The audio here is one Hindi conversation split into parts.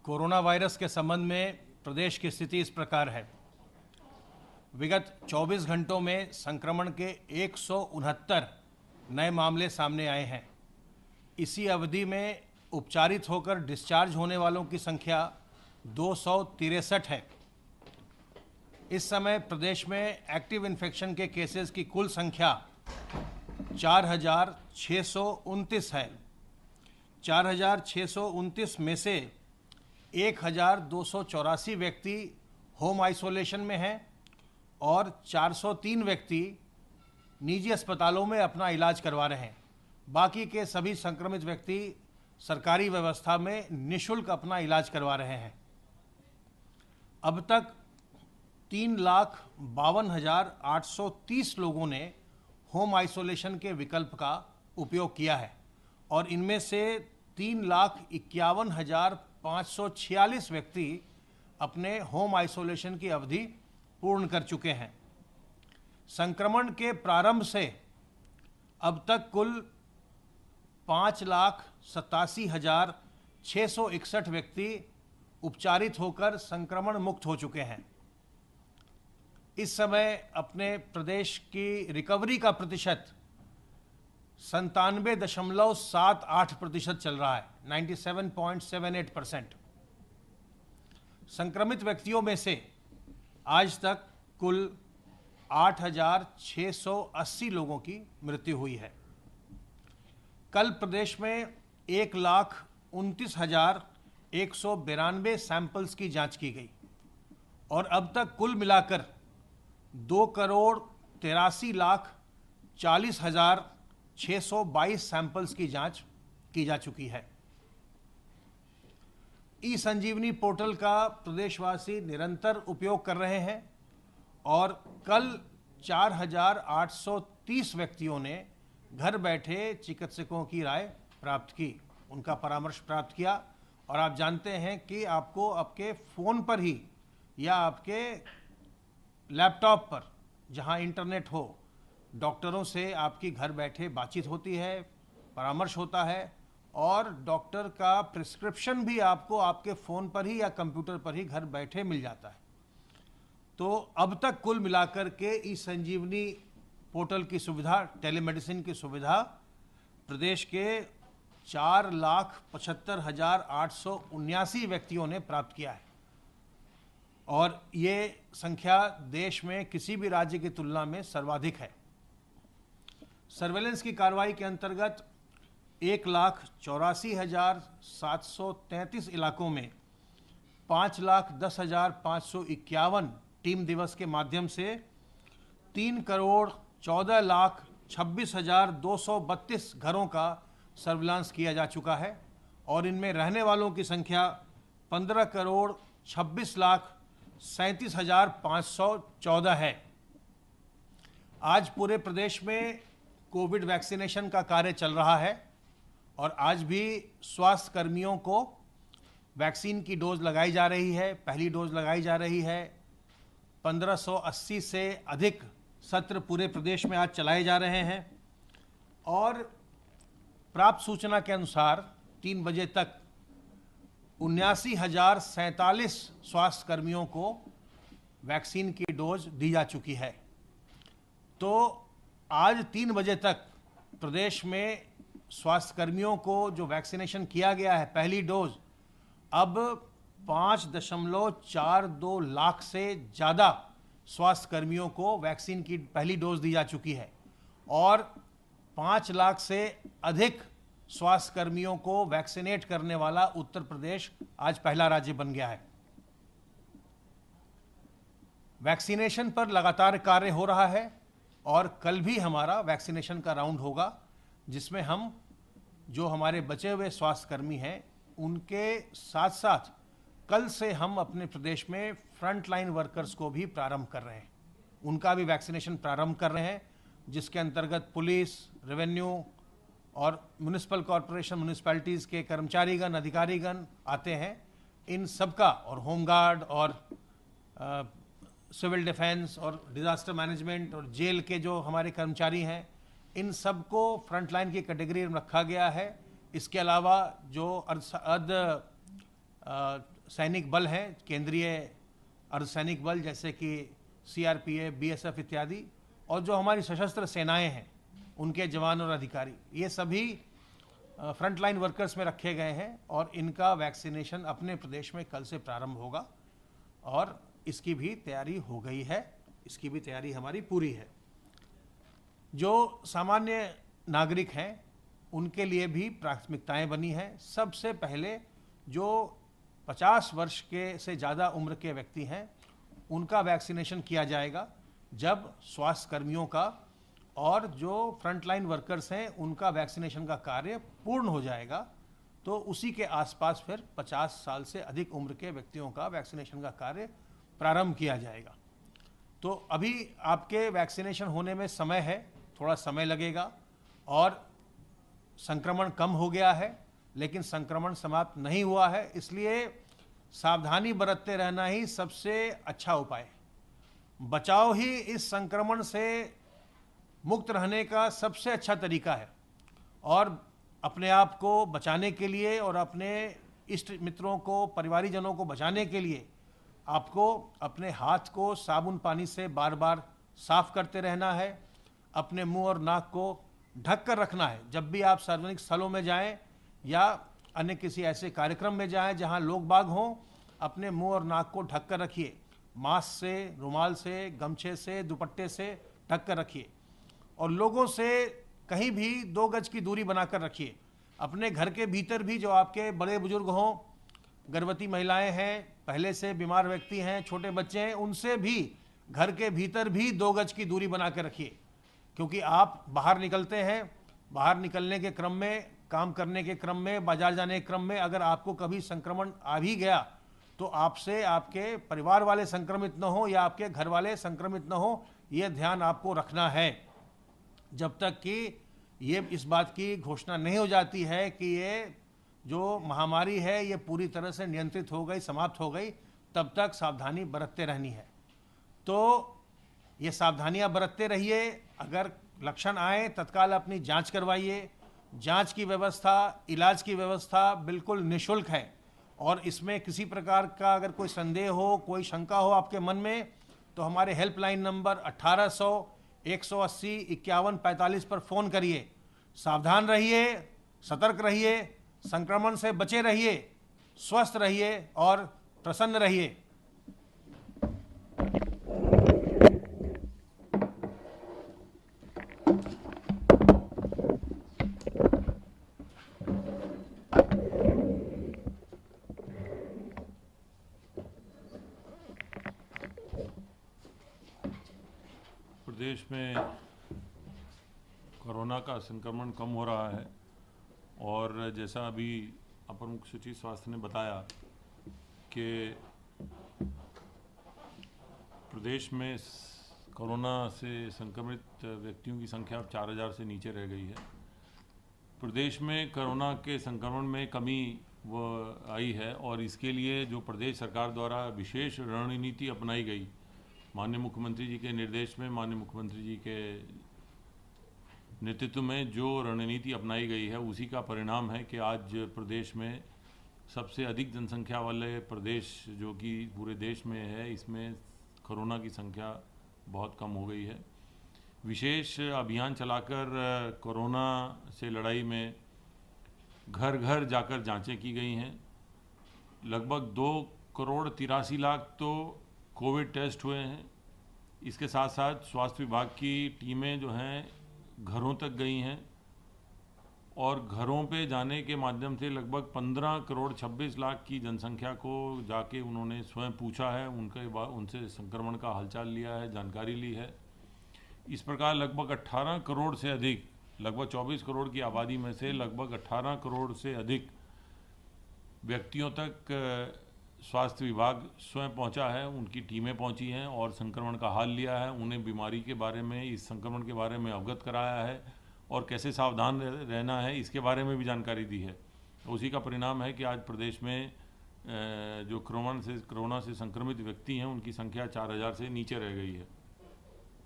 कोरोना वायरस के संबंध में प्रदेश की स्थिति इस प्रकार है। विगत 24 घंटों में संक्रमण के 169 नए मामले सामने आए हैं। इसी अवधि में उपचारित होकर डिस्चार्ज होने वालों की संख्या 263 है। इस समय प्रदेश में एक्टिव इन्फेक्शन के केसेस की कुल संख्या 4,629 है। 4,629 में से 1,284 व्यक्ति होम आइसोलेशन में हैं और 403 व्यक्ति निजी अस्पतालों में अपना इलाज करवा रहे हैं। बाकी के सभी संक्रमित व्यक्ति सरकारी व्यवस्था में निःशुल्क अपना इलाज करवा रहे हैं। अब तक 3,52,830 लोगों ने होम आइसोलेशन के विकल्प का उपयोग किया है और इनमें से 3,51,546 व्यक्ति अपने होम आइसोलेशन की अवधि पूर्ण कर चुके हैं। संक्रमण के प्रारंभ से अब तक कुल 5,87,661 व्यक्ति उपचारित होकर संक्रमण मुक्त हो चुके हैं। इस समय अपने प्रदेश की रिकवरी का प्रतिशत 97.78% चल रहा है, 97.78%। संक्रमित व्यक्तियों में से आज तक कुल 8,680 लोगों की मृत्यु हुई है। कल प्रदेश में 1,29,192 सैंपल्स की जांच की गई और अब तक कुल मिलाकर 2,83,40,622 सैंपल्स की जांच की जा चुकी है। ई संजीवनी पोर्टल का प्रदेशवासी निरंतर उपयोग कर रहे हैं और कल 4,830 व्यक्तियों ने घर बैठे चिकित्सकों की राय प्राप्त की, उनका परामर्श प्राप्त किया। और आप जानते हैं कि आपको आपके फ़ोन पर ही या आपके लैपटॉप पर जहां इंटरनेट हो, डॉक्टरों से आपकी घर बैठे बातचीत होती है, परामर्श होता है और डॉक्टर का प्रिस्क्रिप्शन भी आपको आपके फ़ोन पर ही या कंप्यूटर पर ही घर बैठे मिल जाता है। तो अब तक कुल मिलाकर के ई संजीवनी पोर्टल की सुविधा, टेलीमेडिसिन की सुविधा प्रदेश के 4,75,879 व्यक्तियों ने प्राप्त किया है और ये संख्या देश में किसी भी राज्य की तुलना में सर्वाधिक है। सर्वेलेंस की कार्रवाई के अंतर्गत 1,84,733 इलाकों में 5,10,551 टीम दिवस के माध्यम से 3,14,26,232 घरों का सर्विलांस किया जा चुका है और इनमें रहने वालों की संख्या 15,26,37,514 है। आज पूरे प्रदेश में कोविड वैक्सीनेशन का कार्य चल रहा है और आज भी स्वास्थ्य कर्मियों को वैक्सीन की डोज लगाई जा रही है। पहली डोज लगाई जा रही है। 1580 से अधिक सत्र पूरे प्रदेश में आज चलाए जा रहे हैं और प्राप्त सूचना के अनुसार 3 बजे तक 79,047 स्वास्थ्य कर्मियों को वैक्सीन की डोज दी जा चुकी है। तो आज 3 बजे तक प्रदेश में स्वास्थ्य कर्मियों को जो वैक्सीनेशन किया गया है पहली डोज, अब 5.42 लाख से ज़्यादा स्वास्थ्य कर्मियों को वैक्सीन की पहली डोज दी जा चुकी है और 5 लाख से अधिक स्वास्थ्य कर्मियों को वैक्सीनेट करने वाला उत्तर प्रदेश आज पहला राज्य बन गया है। वैक्सीनेशन पर लगातार कार्य हो रहा है और कल भी हमारा वैक्सीनेशन का राउंड होगा जिसमें हम जो हमारे बचे हुए स्वास्थ्यकर्मी हैं उनके साथ साथ कल से हम अपने प्रदेश में फ्रंटलाइन वर्कर्स को भी प्रारंभ कर रहे हैं, उनका भी वैक्सीनेशन प्रारंभ कर रहे हैं, जिसके अंतर्गत पुलिस, रेवेन्यू और म्युनिसिपल कॉरपोरेशन, म्यूनिसपैलिटीज़ के कर्मचारीगण, अधिकारीगण आते हैं। इन सबका और होमगार्ड और सिविल डिफेंस और डिज़ास्टर मैनेजमेंट और जेल के जो हमारे कर्मचारी हैं, इन सबको फ्रंटलाइन की कैटेगरी में रखा गया है। इसके अलावा जो अर्ध सैनिक बल हैं, केंद्रीय अर्धसैनिक बल जैसे कि सीआरपीएफ, बीएसएफ इत्यादि, और जो हमारी सशस्त्र सेनाएं हैं उनके जवान और अधिकारी, ये सभी फ्रंटलाइन वर्कर्स में रखे गए हैं और इनका वैक्सीनेशन अपने प्रदेश में कल से प्रारंभ होगा और इसकी भी तैयारी हो गई है, इसकी भी तैयारी हमारी पूरी है। जो सामान्य नागरिक हैं उनके लिए भी प्राथमिकताएं बनी हैं। सबसे पहले जो 50 वर्ष के से ज़्यादा उम्र के व्यक्ति हैं उनका वैक्सीनेशन किया जाएगा। जब स्वास्थ्य कर्मियों का और जो फ्रंटलाइन वर्कर्स हैं उनका वैक्सीनेशन का कार्य पूर्ण हो जाएगा तो उसी के आसपास फिर 50 साल से अधिक उम्र के व्यक्तियों का वैक्सीनेशन का कार्य प्रारंभ किया जाएगा। तो अभी आपके वैक्सीनेशन होने में समय है, थोड़ा समय लगेगा और संक्रमण कम हो गया है लेकिन संक्रमण समाप्त नहीं हुआ है, इसलिए सावधानी बरतते रहना ही सबसे अच्छा उपाय है। बचाव ही इस संक्रमण से मुक्त रहने का सबसे अच्छा तरीका है और अपने आप को बचाने के लिए और अपने इष्ट मित्रों को, परिवारीजनों को बचाने के लिए आपको अपने हाथ को साबुन पानी से बार बार साफ करते रहना है। अपने मुंह और नाक को ढक कर रखना है। जब भी आप सार्वजनिक स्थलों में जाएं या अन्य किसी ऐसे कार्यक्रम में जाएं जहां लोग बाग हों, अपने मुंह और नाक को ढक कर रखिए। मास्क से, रुमाल से, गमछे से, दुपट्टे से ढक कर रखिए और लोगों से कहीं भी 2 गज की दूरी बनाकर रखिए। अपने घर के भीतर भी जो आपके बड़े बुजुर्ग हों, गर्भवती महिलाएं हैं, पहले से बीमार व्यक्ति हैं, छोटे बच्चे हैं, उनसे भी घर के भीतर भी 2 गज की दूरी बना कर रखिए। क्योंकि आप बाहर निकलते हैं, बाहर निकलने के क्रम में, काम करने के क्रम में, बाजार जाने के क्रम में अगर आपको कभी संक्रमण आ भी गया तो आपसे आपके परिवार वाले संक्रमित न हो या आपके घर वाले संक्रमित न हो, यह ध्यान आपको रखना है। जब तक कि ये इस बात की घोषणा नहीं हो जाती है कि ये जो महामारी है ये पूरी तरह से नियंत्रित हो गई, समाप्त हो गई, तब तक सावधानी बरतते रहनी है। तो ये सावधानियां बरतते रहिए। अगर लक्षण आए तत्काल अपनी जांच करवाइए। जांच की व्यवस्था, इलाज की व्यवस्था बिल्कुल निःशुल्क है और इसमें किसी प्रकार का अगर कोई संदेह हो, कोई शंका हो आपके मन में तो हमारे हेल्पलाइन नंबर 1800 180 51 45 पर फ़ोन करिए। सावधान रहिए, सतर्क रहिए, संक्रमण से बचे रहिए, स्वस्थ रहिए और प्रसन्न रहिए। प्रदेश में कोरोना का संक्रमण कम हो रहा है और जैसा अभी अपर मुख्य सचिव स्वास्थ्य ने बताया कि प्रदेश में कोरोना से संक्रमित व्यक्तियों की संख्या अब 4000 से नीचे रह गई है। प्रदेश में कोरोना के संक्रमण में कमी आई है और इसके लिए जो प्रदेश सरकार द्वारा विशेष रणनीति अपनाई गई, माननीय मुख्यमंत्री जी के निर्देश में, माननीय मुख्यमंत्री जी के नेतृत्व में जो रणनीति अपनाई गई है उसी का परिणाम है कि आज प्रदेश में सबसे अधिक जनसंख्या वाले प्रदेश जो कि पूरे देश में है, इसमें कोरोना की संख्या बहुत कम हो गई है। विशेष अभियान चलाकर कोरोना से लड़ाई में घर घर जाकर जांचें की गई हैं। लगभग 2,83,00,000 तो कोविड टेस्ट हुए हैं। इसके साथ साथ स्वास्थ्य विभाग की टीमें जो हैं घरों तक गई हैं और घरों पे जाने के माध्यम से लगभग 15,26,00,000 की जनसंख्या को जाके उन्होंने स्वयं पूछा है, उनसे संक्रमण का हालचाल लिया है, जानकारी ली है। इस प्रकार लगभग 18 करोड़ से अधिक, लगभग 24 करोड़ की आबादी में से लगभग 18 करोड़ से अधिक व्यक्तियों तक स्वास्थ्य विभाग स्वयं पहुंचा है, उनकी टीमें पहुंची हैं और संक्रमण का हाल लिया है। उन्हें बीमारी के बारे में, इस संक्रमण के बारे में अवगत कराया है और कैसे सावधान रहना है इसके बारे में भी जानकारी दी है। उसी का परिणाम है कि आज प्रदेश में जो कोरोना से संक्रमित व्यक्ति हैं उनकी संख्या 4000 से नीचे रह गई है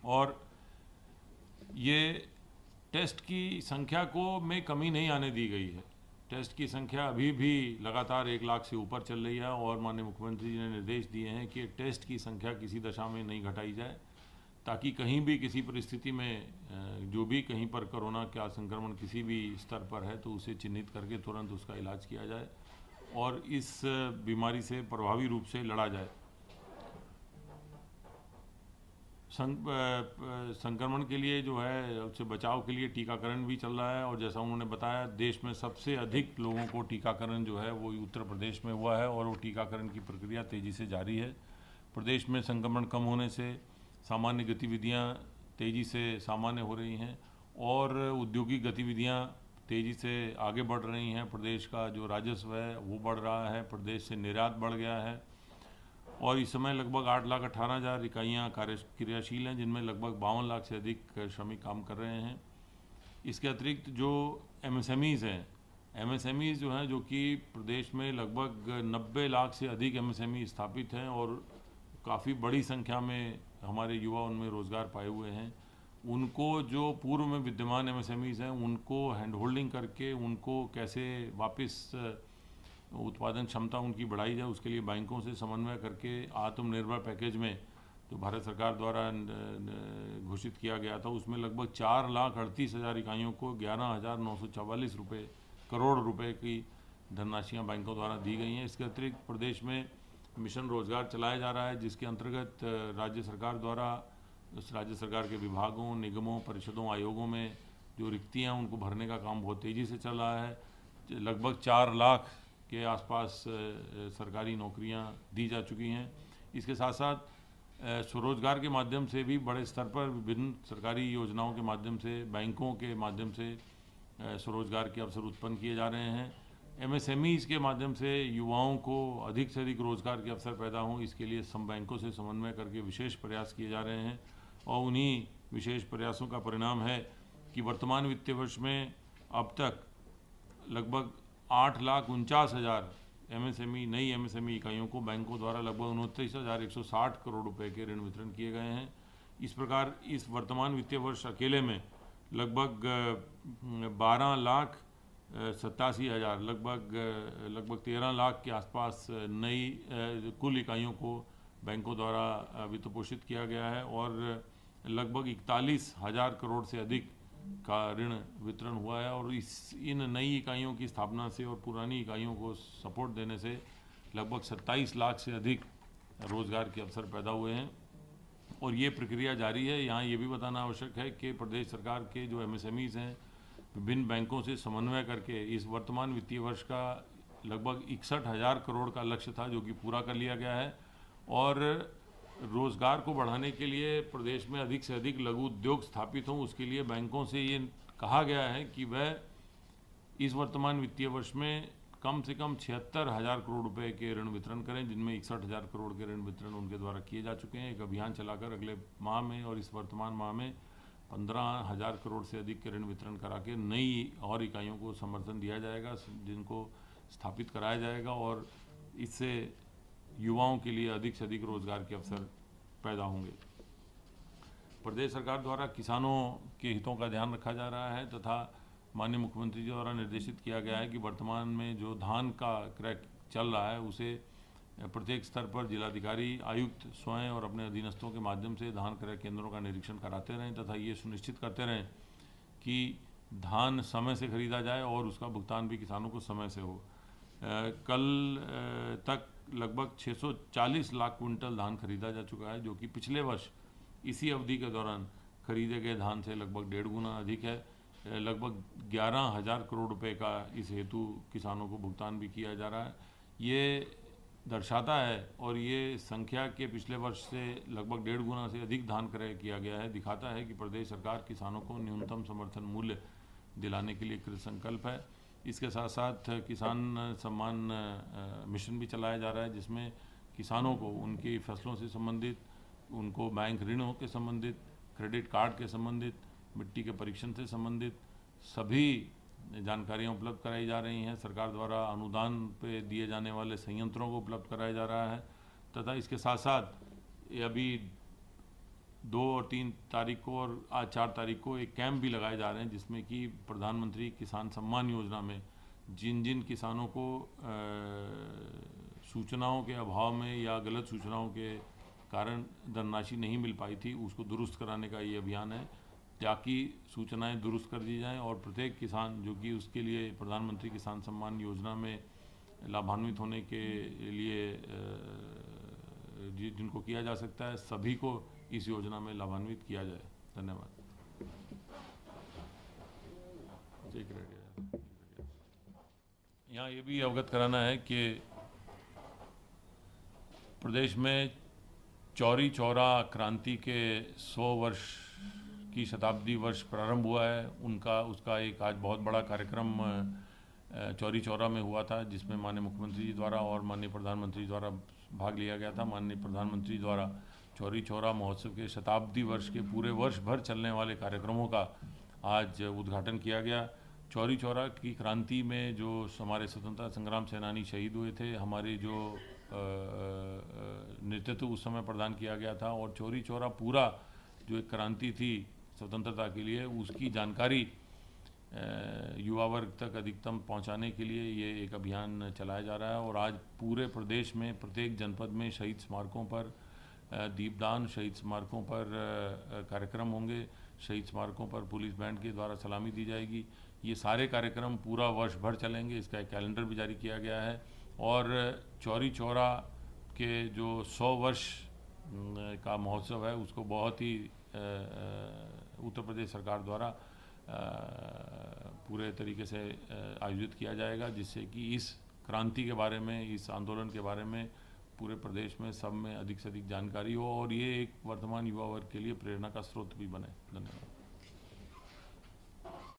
और ये टेस्ट की संख्या को में कमी नहीं आने दी गई है। टेस्ट की संख्या अभी भी लगातार 1 लाख से ऊपर चल रही है और माननीय मुख्यमंत्री जी ने निर्देश दिए हैं कि टेस्ट की संख्या किसी दशा में नहीं घटाई जाए, ताकि कहीं भी किसी परिस्थिति में जो भी कहीं पर कोरोना का संक्रमण किसी भी स्तर पर है तो उसे चिन्हित करके तुरंत उसका इलाज किया जाए और इस बीमारी से प्रभावी रूप से लड़ा जाए। संक्रमण के लिए जो है उससे बचाव के लिए टीकाकरण भी चल रहा है और जैसा उन्होंने बताया, देश में सबसे अधिक लोगों को टीकाकरण जो है वो उत्तर प्रदेश में हुआ है और वो टीकाकरण की प्रक्रिया तेज़ी से जारी है। प्रदेश में संक्रमण कम होने से सामान्य गतिविधियां तेज़ी से सामान्य हो रही हैं और औद्योगिक गतिविधियां तेज़ी से आगे बढ़ रही हैं। प्रदेश का जो राजस्व है वो बढ़ रहा है, प्रदेश से निर्यात बढ़ गया है और इस समय लगभग 8,18,000 इकाइयाँ क्रियाशील हैं, जिनमें लगभग 52 लाख से अधिक श्रमिक काम कर रहे हैं। इसके अतिरिक्त जो MSMEs हैं, MSMEs जो हैं, जो कि प्रदेश में लगभग 90 लाख से अधिक MSME स्थापित हैं और काफ़ी बड़ी संख्या में हमारे युवा उनमें रोज़गार पाए हुए हैं। उनको जो पूर्व में विद्यमान MSMEs हैं उनको हैंड होल्डिंग करके उनको कैसे वापस उत्पादन क्षमता उनकी बढ़ाई जाए, उसके लिए बैंकों से समन्वय करके आत्मनिर्भर पैकेज में जो भारत सरकार द्वारा घोषित किया गया था उसमें लगभग 4,38,000 इकाइयों को 11,944 करोड़ रुपए की धनराशियाँ बैंकों द्वारा दी गई हैं। इसके अतिरिक्त प्रदेश में मिशन रोजगार चलाया जा रहा है, जिसके अंतर्गत राज्य सरकार द्वारा राज्य सरकार के विभागों, निगमों, परिषदों, आयोगों में जो रिक्तियाँ उनको भरने का काम बहुत तेज़ी से चल रहा है। लगभग 4 लाख के आसपास सरकारी नौकरियां दी जा चुकी हैं। इसके साथ साथ स्वरोजगार के माध्यम से भी बड़े स्तर पर विभिन्न सरकारी योजनाओं के माध्यम से, बैंकों के माध्यम से स्वरोजगार के अवसर उत्पन्न किए जा रहे हैं। MSMEs के माध्यम से युवाओं को अधिक से अधिक रोजगार के अवसर पैदा हों, इसके लिए सम बैंकों से समन्वय करके विशेष प्रयास किए जा रहे हैं और उन्हीं विशेष प्रयासों का परिणाम है कि वर्तमान वित्तीय वर्ष में अब तक लगभग 8,49,000 नई MSME इकाइयों को बैंकों द्वारा लगभग 29,160 करोड़ रुपए के ऋण वितरण किए गए हैं। इस प्रकार इस वर्तमान वित्तीय वर्ष अकेले में लगभग 12,87,000 लगभग 13 लाख के आसपास नई कुल इकाइयों को बैंकों द्वारा वित्त पोषित किया गया है और लगभग 41,000 करोड़ से अधिक का ऋण वितरण हुआ है और इन नई इकाइयों की स्थापना से और पुरानी इकाइयों को सपोर्ट देने से लगभग 27 लाख से अधिक रोजगार के अवसर पैदा हुए हैं और ये प्रक्रिया जारी है। यहाँ ये भी बताना आवश्यक है कि प्रदेश सरकार के जो MSMEs हैं विभिन्न बैंकों से समन्वय करके इस वर्तमान वित्तीय वर्ष का लगभग 61,000 करोड़ का लक्ष्य था, जो कि पूरा कर लिया गया है और रोज़गार को बढ़ाने के लिए प्रदेश में अधिक से अधिक लघु उद्योग स्थापित हों, उसके लिए बैंकों से ये कहा गया है कि वह इस वर्तमान वित्तीय वर्ष में कम से कम 76,000 करोड़ रुपए के ऋण वितरण करें, जिनमें 61,000 करोड़ के ऋण वितरण उनके द्वारा किए जा चुके हैं। एक अभियान चलाकर अगले माह में और इस वर्तमान माह में 15,000 करोड़ से अधिक के ऋण वितरण करा के नई और इकाइयों को समर्थन दिया जाएगा, जिनको स्थापित कराया जाएगा और इससे युवाओं के लिए अधिक से अधिक रोजगार के अवसर पैदा होंगे। प्रदेश सरकार द्वारा किसानों के हितों का ध्यान रखा जा रहा है तथा माननीय मुख्यमंत्री जी द्वारा निर्देशित किया गया है कि वर्तमान में जो धान का क्रय चल रहा है उसे प्रत्येक स्तर पर जिलाधिकारी, आयुक्त स्वयं और अपने अधीनस्थों के माध्यम से धान क्रय केंद्रों का निरीक्षण कराते रहें तथा ये सुनिश्चित करते रहें कि धान समय से खरीदा जाए और उसका भुगतान भी किसानों को समय से हो। कल तक लगभग 640 लाख कुंटल धान खरीदा जा चुका है, जो कि पिछले वर्ष इसी अवधि के दौरान खरीदे गए धान से लगभग 1.5 गुना अधिक है। लगभग 11,000 करोड़ रुपए का इस हेतु किसानों को भुगतान भी किया जा रहा है। ये दर्शाता है और ये संख्या के पिछले वर्ष से लगभग 1.5 गुना से अधिक धान क्रय किया गया है, दिखाता है कि प्रदेश सरकार किसानों को न्यूनतम समर्थन मूल्य दिलाने के लिए कृत संकल्प है। इसके साथ साथ किसान सम्मान मिशन भी चलाया जा रहा है, जिसमें किसानों को उनकी फसलों से संबंधित, उनको बैंक ऋणों के संबंधित, क्रेडिट कार्ड के संबंधित, मिट्टी के परीक्षण से संबंधित सभी जानकारियाँ उपलब्ध कराई जा रही हैं। सरकार द्वारा अनुदान पे दिए जाने वाले संयंत्रों को उपलब्ध कराया जा रहा है तथा इसके साथ साथ अभी 2 और 3 तारीख को और आज 4 तारीख को एक कैंप भी लगाए जा रहे हैं, जिसमें कि प्रधानमंत्री किसान सम्मान योजना में जिन जिन किसानों को सूचनाओं के अभाव में या गलत सूचनाओं के कारण धनराशि नहीं मिल पाई थी, उसको दुरुस्त कराने का ये अभियान है, ताकि सूचनाएं दुरुस्त कर दी जाएं और प्रत्येक किसान जो कि उसके लिए प्रधानमंत्री किसान सम्मान योजना में लाभान्वित होने के लिए जिनको किया जा सकता है, सभी को इस योजना में लाभान्वित किया जाए। धन्यवाद। यहाँ ये भी अवगत कराना है कि प्रदेश में चौरी चौरा क्रांति के 100 वर्ष की शताब्दी वर्ष प्रारंभ हुआ है। उसका एक आज बहुत बड़ा कार्यक्रम चौरी चौरा में हुआ था, जिसमें माननीय मुख्यमंत्री जी द्वारा और माननीय प्रधानमंत्री द्वारा भाग लिया गया था। माननीय प्रधानमंत्री द्वारा चौरी चौरा महोत्सव के शताब्दी वर्ष के पूरे वर्ष भर चलने वाले कार्यक्रमों का आज उद्घाटन किया गया। चौरी चौरा की क्रांति में जो हमारे स्वतंत्रता संग्राम सेनानी शहीद हुए थे, हमारे जो नेतृत्व उस समय प्रदान किया गया था, और चौरी चौरा पूरा जो एक क्रांति थी स्वतंत्रता के लिए, उसकी जानकारी युवा वर्ग तक अधिकतम पहुंचाने के लिए ये एक अभियान चलाया जा रहा है। और आज पूरे प्रदेश में प्रत्येक जनपद में शहीद स्मारकों पर दीपदान, शहीद स्मारकों पर कार्यक्रम होंगे, शहीद स्मारकों पर पुलिस बैंड के द्वारा सलामी दी जाएगी। ये सारे कार्यक्रम पूरा वर्ष भर चलेंगे। इसका एक कैलेंडर भी जारी किया गया है। और चौरी चौरा के जो 100 वर्ष का महोत्सव है, उसको बहुत ही उत्तर प्रदेश सरकार द्वारा पूरे तरीके से आयोजित किया जाएगा, जिससे कि इस क्रांति के बारे में, इस आंदोलन के बारे में पूरे प्रदेश में सब में अधिक से अधिक जानकारी हो और ये एक वर्तमान युवा वर्ग के लिए प्रेरणा का स्रोत भी बने। धन्यवाद।